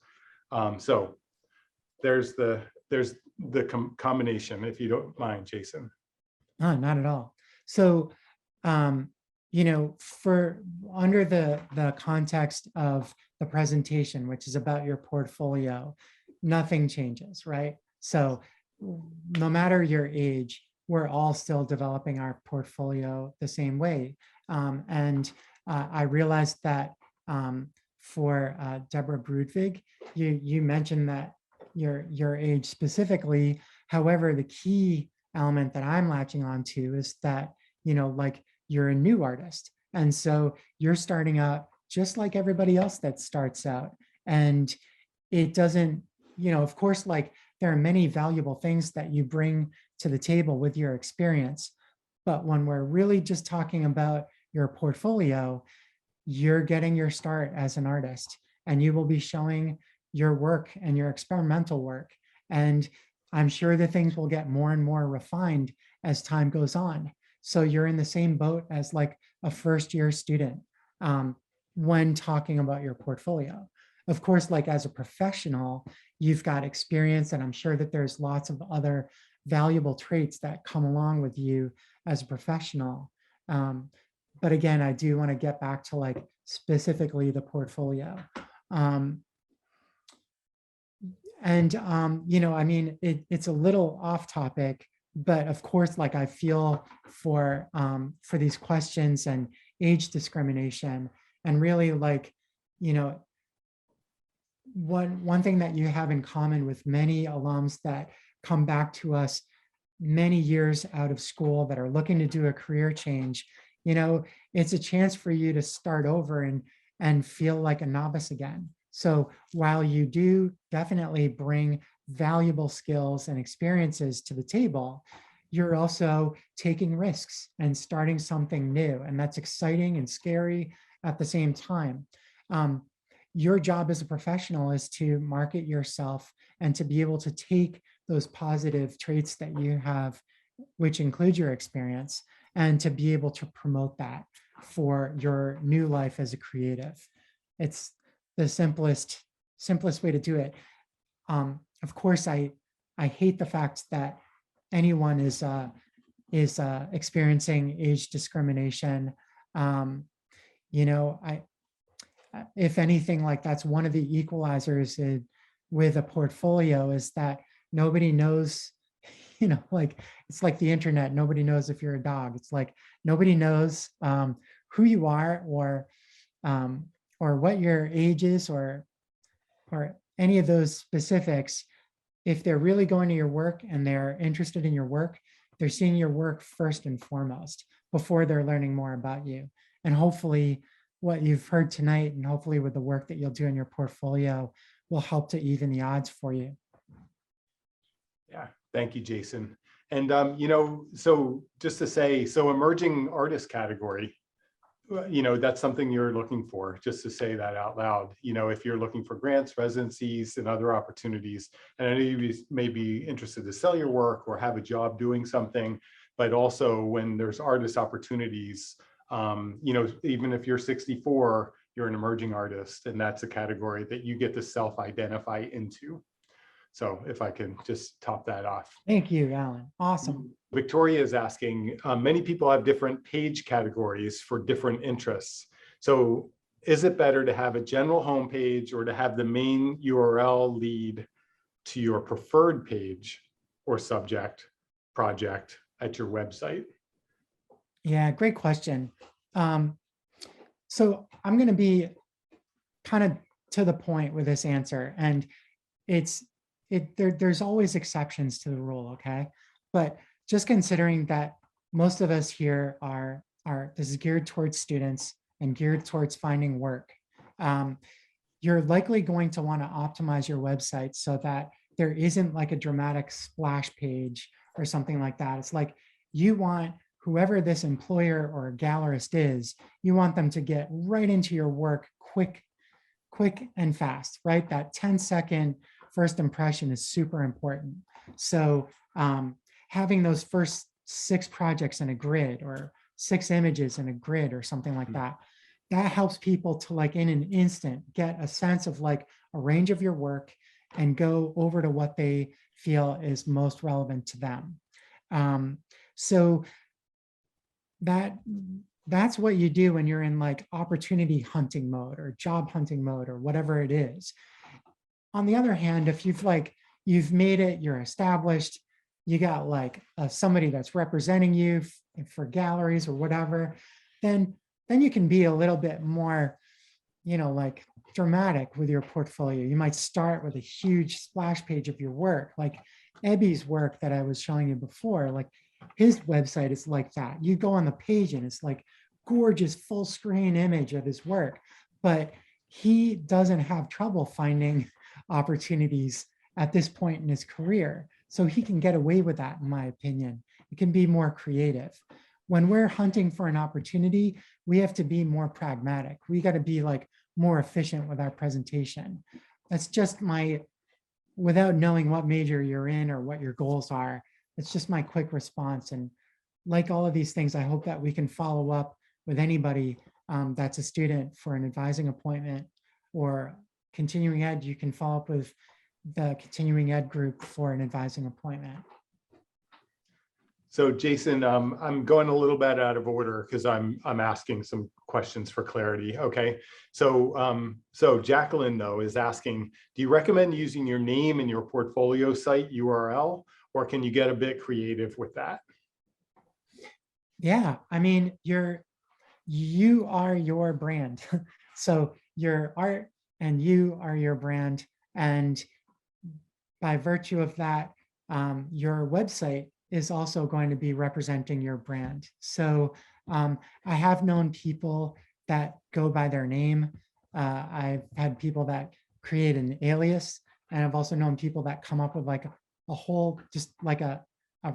So there's the combination, if you don't mind, Jason. No, not at all. So, for under the context of the presentation, which is about your portfolio, nothing changes, right? So no matter your age, we're all still developing our portfolio the same way. I realized that for Deborah Brudvig, you mentioned that your age specifically. However, the key element that I'm latching on to is that, like you're a new artist. And so you're starting out just like everybody else that starts out. And it doesn't, of course, like there are many valuable things that you bring to the table with your experience. But when we're really just talking about your portfolio, you're getting your start as an artist, and you will be showing your work and your experimental work. And I'm sure the things will get more and more refined as time goes on. So you're in the same boat as like a first-year student when talking about your portfolio. Of course, like as a professional, you've got experience, and I'm sure that there's lots of other valuable traits that come along with you as a professional. But again, I do want to get back to like specifically the portfolio. I mean, it's a little off topic, but of course, like I feel for these questions and age discrimination, and really like, one thing that you have in common with many alums that come back to us many years out of school that are looking to do a career change, it's a chance for you to start over and feel like a novice again. So while you do definitely bring valuable skills and experiences to the table, you're also taking risks and starting something new. And that's exciting and scary at the same time. Your job as a professional is to market yourself and to be able to take those positive traits that you have, which include your experience, and to be able to promote that for your new life as a creative. It's the simplest way to do it. Of course, I hate the fact that anyone is experiencing age discrimination. If anything, like that's one of the equalizers with a portfolio is that nobody knows, like it's like the internet. Nobody knows if you're a dog. It's like nobody knows who you are or or what your age is, or any of those specifics, if they're really going to your work and they're interested in your work, they're seeing your work first and foremost before they're learning more about you. And hopefully what you've heard tonight, and hopefully with the work that you'll do in your portfolio, will help to even the odds for you. Yeah, thank you, Jason. And, you know, so just to say, so emerging artist category, you know, that's something you're looking for, just to say that out loud. You know, if you're looking for grants, residencies, and other opportunities, and I know you may be interested to sell your work or have a job doing something, but also when there's artist opportunities, you know, even if you're 64, you're an emerging artist, and that's a category that you get to self-identify into. So if I can just top that off. Thank you, Alan. Awesome. Victoria is asking, many people have different page categories for different interests. So is it better to have a general homepage or to have the main URL lead to your preferred page or subject project at your website? Yeah, great question. So I'm going to be kind of to the point with this answer, and there's always exceptions to the rule, okay? But just considering that most of us here this is geared towards students and geared towards finding work, you're likely going to want to optimize your website so that there isn't like a dramatic splash page or something like that. It's like you want whoever this employer or gallerist is, you want them to get right into your work quick and fast, right? That 10-second first impression is super important. So having those first 6 projects in a grid or 6 images in a grid or something like that, that helps people to like in an instant get a sense of like a range of your work and go over to what they feel is most relevant to them. So that's what you do when you're in like opportunity hunting mode or job hunting mode or whatever it is. On the other hand, if you've made it, you're established, you got like somebody that's representing you for galleries or whatever, then you can be a little bit more, you know, like dramatic with your portfolio. You might start with a huge splash page of your work, like Ebby's work that I was showing you before. Like his website is like that. You go on the page and it's like gorgeous full screen image of his work, but he doesn't have trouble finding opportunities at this point in his career. So he can get away with that, in my opinion. It can be more creative. When we're hunting for an opportunity, we have to be more pragmatic. We got to be like more efficient with our presentation. That's just without knowing what major you're in or what your goals are, it's just my quick response. And like all of these things, I hope that we can follow up with anybody that's a student for an advising appointment, or continuing ed, you can follow up with the continuing ed group for an advising appointment. So Jason, I'm going a little bit out of order because I'm asking some questions for clarity. Okay, so so Jacqueline though is asking, do you recommend using your name in your portfolio site URL, or can you get a bit creative with that? Yeah, I mean, you are your brand. So your art and you are your brand, and by virtue of that, your website is also going to be representing your brand. So I have known people that go by their name. I've had people that create an alias, and I've also known people that come up with like a whole, just like a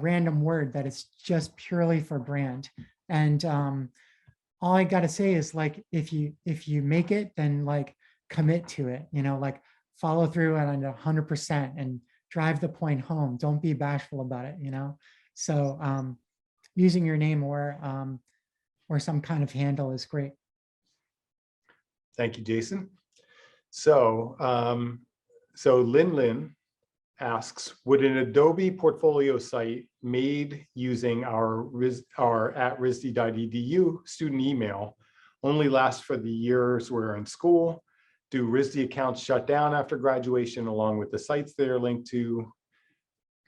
random word that is just purely for brand. And all I got to say is like, if you make it, then like commit to it, you know, like follow through on 100% and drive the point home. Don't be bashful about it, you know? So using your name or some kind of handle is great. Thank you, Jason. So, so Lin asks, would an Adobe Portfolio site made using our at risd.edu student email only last for the years we're in school? Do RISD accounts shut down after graduation along with the sites they're linked to?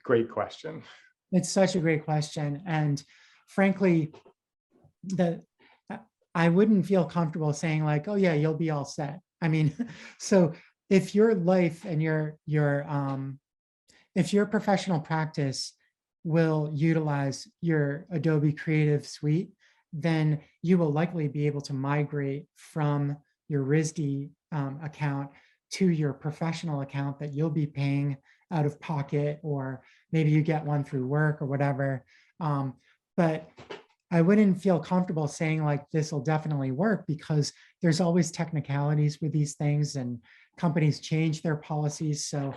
Great question. It's such a great question. And frankly, I wouldn't feel comfortable saying like, oh yeah, you'll be all set. I mean, so if your life and if your professional practice will utilize your Adobe Creative Suite, then you will likely be able to migrate from your RISD account to your professional account that you'll be paying out of pocket, or maybe you get one through work or whatever. But I wouldn't feel comfortable saying like this will definitely work, because there's always technicalities with these things and companies change their policies. So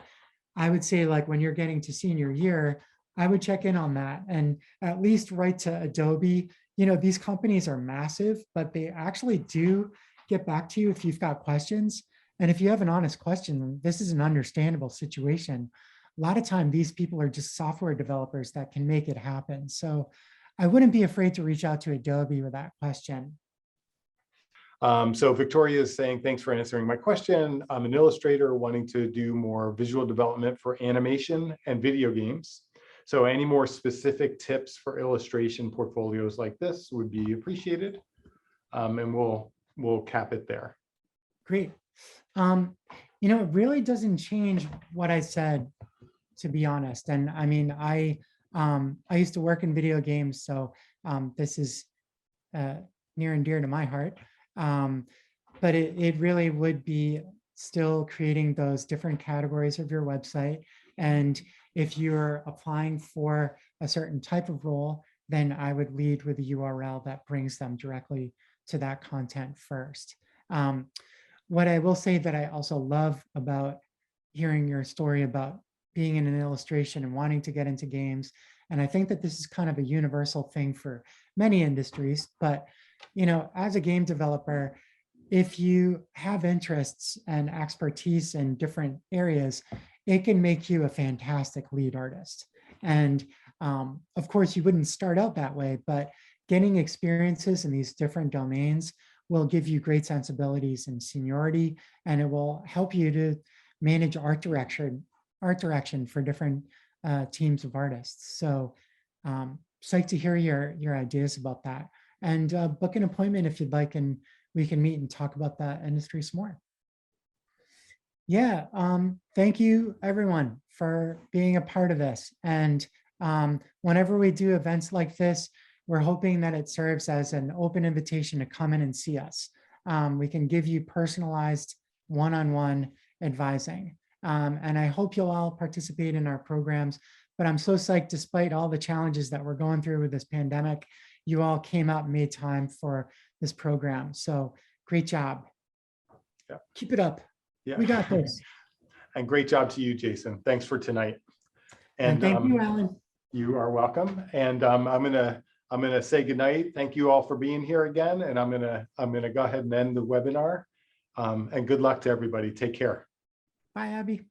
I would say like when you're getting to senior year, I would check in on that and at least write to Adobe. You know, these companies are massive, but they actually do get back to you if you've got questions. And if you have an honest question, this is an understandable situation. A lot of time, these people are just software developers that can make it happen. So I wouldn't be afraid to reach out to Adobe with that question. So Victoria is saying, thanks for answering my question. I'm an illustrator wanting to do more visual development for animation and video games. So any more specific tips for illustration portfolios like this would be appreciated. And we'll cap it there. Great. You know, it really doesn't change what I said, to be honest. And I mean, I used to work in video games, so this is near and dear to my heart. But it really would be still creating those different categories of your website. And if you're applying for a certain type of role, then I would lead with a URL that brings them directly to that content first. What I will say that I also love about hearing your story about being in an illustration and wanting to get into games, and I think that this is kind of a universal thing for many industries, but you know, as a game developer, if you have interests and expertise in different areas, it can make you a fantastic lead artist. And of course, you wouldn't start out that way, but getting experiences in these different domains will give you great sensibilities and seniority, and it will help you to manage art direction for different teams of artists. So psyched to hear your ideas about that. And book an appointment if you'd like, and we can meet and talk about that industry some more. Yeah, thank you everyone for being a part of this. And whenever we do events like this, we're hoping that it serves as an open invitation to come in and see us. We can give you personalized one-on-one advising. And I hope you'll all participate in our programs. But I'm so psyched, despite all the challenges that we're going through with this pandemic, you all came out and made time for this program. So great job. Yeah. Keep it up. Yeah. We got this. And great job to you, Jason. Thanks for tonight. And thank you, Alan. You are welcome. And I'm gonna say goodnight. Thank you all for being here again. And I'm gonna go ahead and end the webinar. And good luck to everybody. Take care. Bye, Abby.